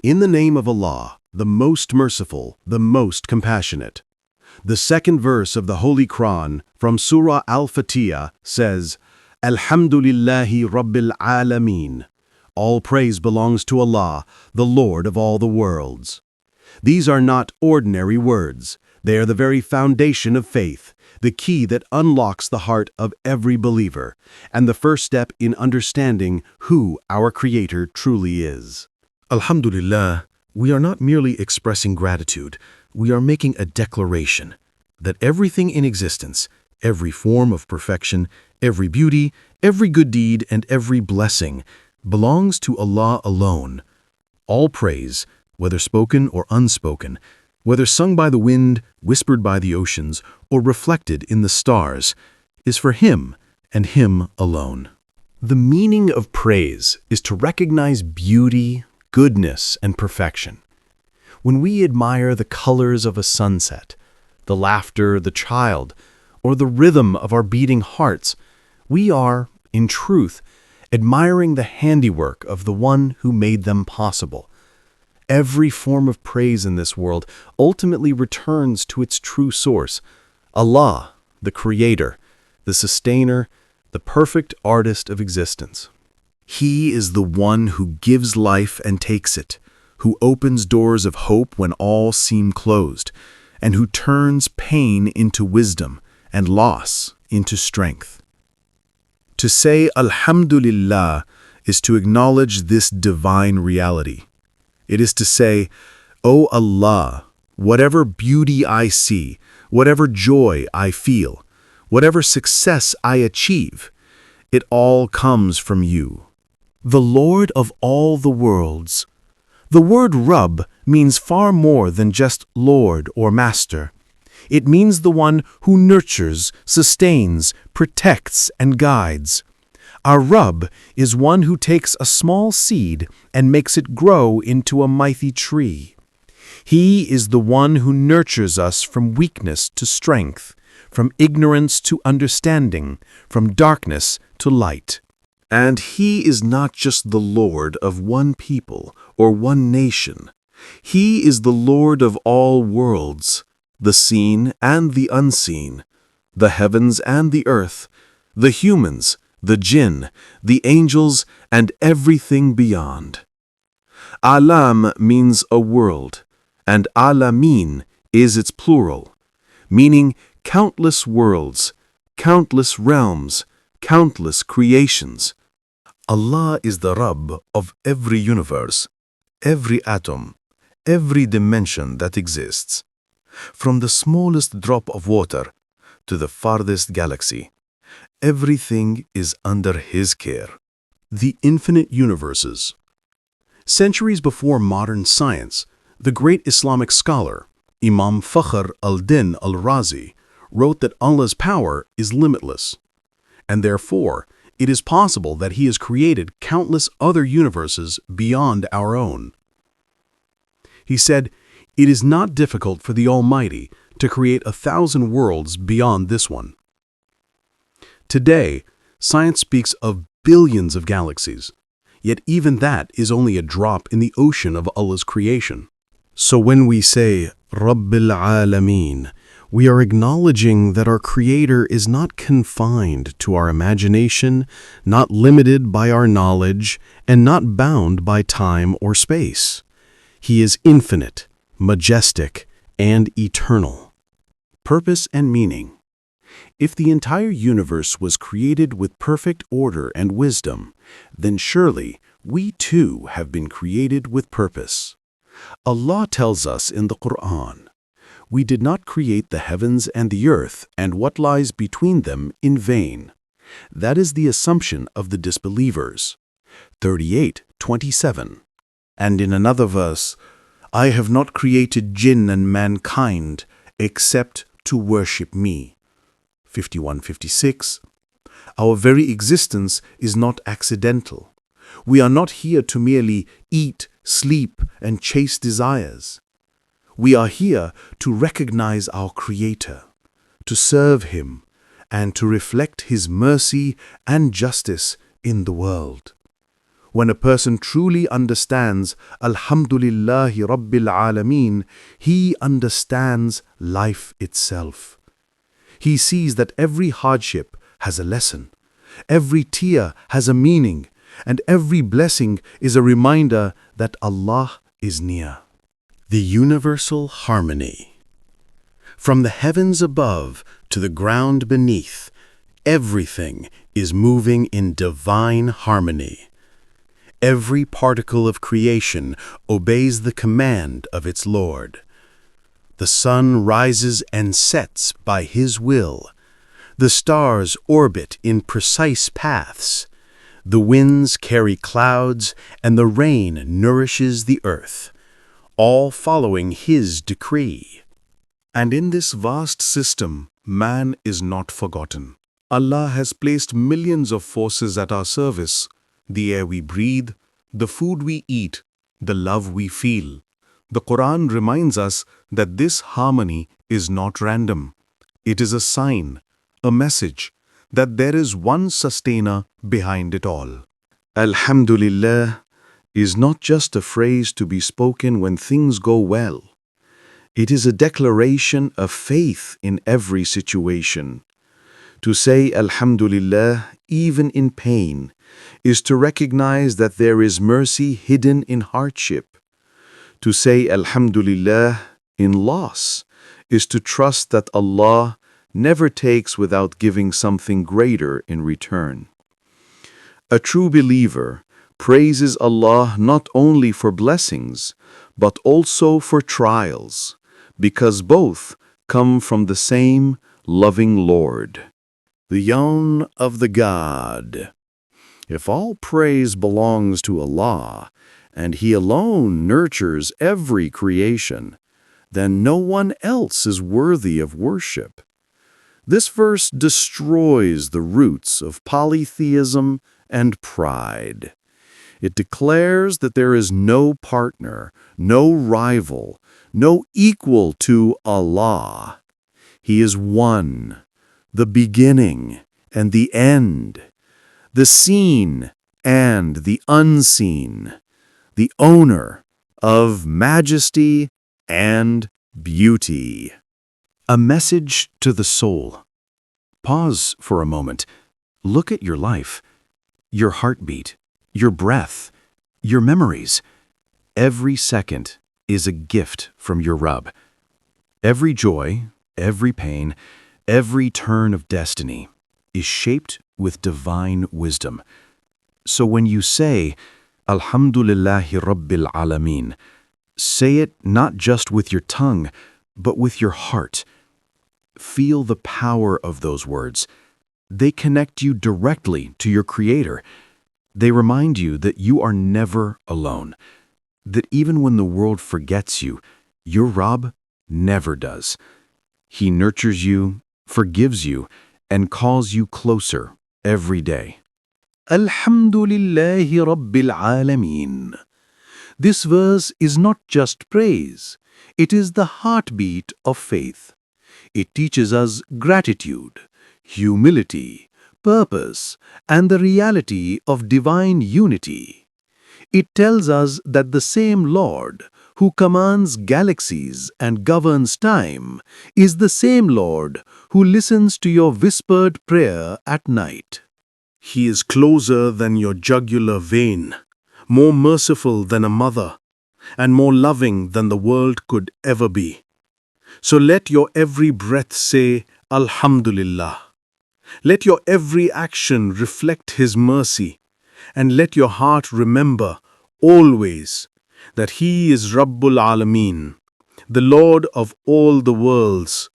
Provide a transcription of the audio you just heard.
In the name of Allah, the most merciful, the most compassionate. The second verse of the Holy Quran from Surah Al-Fatiha says, Alhamdulillahi Rabbil Alameen. All praise belongs to Allah, the Lord of all the worlds. These are not ordinary words. They are the very foundation of faith, the key that unlocks the heart of every believer, and the first step in understanding who our Creator truly is. Alhamdulillah, we are not merely expressing gratitude, we are making a declaration that everything in existence, every form of perfection, every beauty, every good deed, and every blessing belongs to Allah alone. All praise, whether spoken or unspoken, whether sung by the wind, whispered by the oceans, or reflected in the stars, is for Him and Him alone. The meaning of praise is to recognize beauty, goodness, and perfection. When we admire the colors of a sunset, the laughter of the child, or the rhythm of our beating hearts, we are, in truth, admiring the handiwork of the one who made them possible. Every form of praise in this world ultimately returns to its true source, Allah, the Creator, the Sustainer, the perfect artist of existence. He is the one who gives life and takes it, who opens doors of hope when all seem closed, and who turns pain into wisdom and loss into strength. To say Alhamdulillah is to acknowledge this divine reality. It is to say, O Allah, whatever beauty I see, whatever joy I feel, whatever success I achieve, it all comes from you, the Lord of all the worlds. The word Rabb means far more than just Lord or Master. It means the one who nurtures, sustains, protects, and guides. Our Rabb is one who takes a small seed and makes it grow into a mighty tree. He is the one who nurtures us from weakness to strength, from ignorance to understanding, from darkness to light. And He is not just the Lord of one people or one nation. He is the Lord of all worlds, the seen and the unseen, the heavens and the earth, the humans, the jinn, the angels, and everything beyond. Alam means a world, and Alameen is its plural, meaning countless worlds, countless realms, countless creations. Allah is the Rabb of every universe, every atom, every dimension that exists. From the smallest drop of water to the farthest galaxy, everything is under His care. The infinite universes. Centuries before modern science, the great Islamic scholar, Imam Fakhr al-Din al-Razi, wrote that Allah's power is limitless, and therefore it is possible that He has created countless other universes beyond our own. He said, "It is not difficult for the Almighty to create 1,000 worlds beyond this one." Today, science speaks of billions of galaxies, yet even that is only a drop in the ocean of Allah's creation. So when we say, Rabbil Alameen, we are acknowledging that our Creator is not confined to our imagination, not limited by our knowledge, and not bound by time or space. He is infinite, majestic, and eternal. Purpose and meaning. If the entire universe was created with perfect order and wisdom, then surely we too have been created with purpose. Allah tells us in the Quran, "We did not create the heavens and the earth and what lies between them in vain." That is the assumption of the disbelievers. 38:27. And in another verse, "I have not created jinn and mankind except to worship me." 51:56. Our very existence is not accidental. We are not here to merely eat, sleep, and chase desires. We are here to recognize our Creator, to serve Him, and to reflect His mercy and justice in the world. When a person truly understands Alhamdulillahi Rabbil Alameen, he understands life itself. He sees that every hardship has a lesson, every tear has a meaning, and every blessing is a reminder that Allah is near. The universal harmony. From the heavens above to the ground beneath, everything is moving in divine harmony. Every particle of creation obeys the command of its Lord. The sun rises and sets by His will. The stars orbit in precise paths. The winds carry clouds, and the rain nourishes the earth, all following His decree. And in this vast system, man is not forgotten. Allah has placed millions of forces at our service: the air we breathe, the food we eat, the love we feel. The Quran reminds us that this harmony is not random. It is a sign, a message, that there is one sustainer behind it all. Alhamdulillah is not just a phrase to be spoken when things go well. It is a declaration of faith in every situation. To say Alhamdulillah, even in pain, is to recognize that there is mercy hidden in hardship. To say Alhamdulillah in loss is to trust that Allah never takes without giving something greater in return. A true believer praises Allah not only for blessings, but also for trials, because both come from the same loving Lord. The yawn of the God. If all praise belongs to Allah, and He alone nurtures every creation, then no one else is worthy of worship. This verse destroys the roots of polytheism and pride. It declares that there is no partner, no rival, no equal to Allah. He is one, the beginning and the end, the seen and the unseen, the owner of majesty and beauty. A message to the soul. Pause for a moment. Look at your life, your heartbeat, your breath, your memories. Every second is a gift from your Rabb. Every joy, every pain, every turn of destiny is shaped with divine wisdom. So when you say, Alhamdulillahi Rabbil Alameen, say it not just with your tongue, but with your heart. Feel the power of those words. They connect you directly to your Creator. They remind you that you are never alone, that even when the world forgets you, your Rabb never does. He nurtures you, forgives you, and calls you closer every day. Alhamdulillahi Rabbil Alameen. This verse is not just praise. It is the heartbeat of faith. It teaches us gratitude, humility, purpose, and the reality of divine unity. It tells us that the same Lord who commands galaxies and governs time is the same Lord who listens to your whispered prayer at night. He is closer than your jugular vein, more merciful than a mother, and more loving than the world could ever be. So let your every breath say, Alhamdulillah. Let your every action reflect His mercy, and let your heart remember always that He is Rabbul Alameen, the Lord of all the worlds,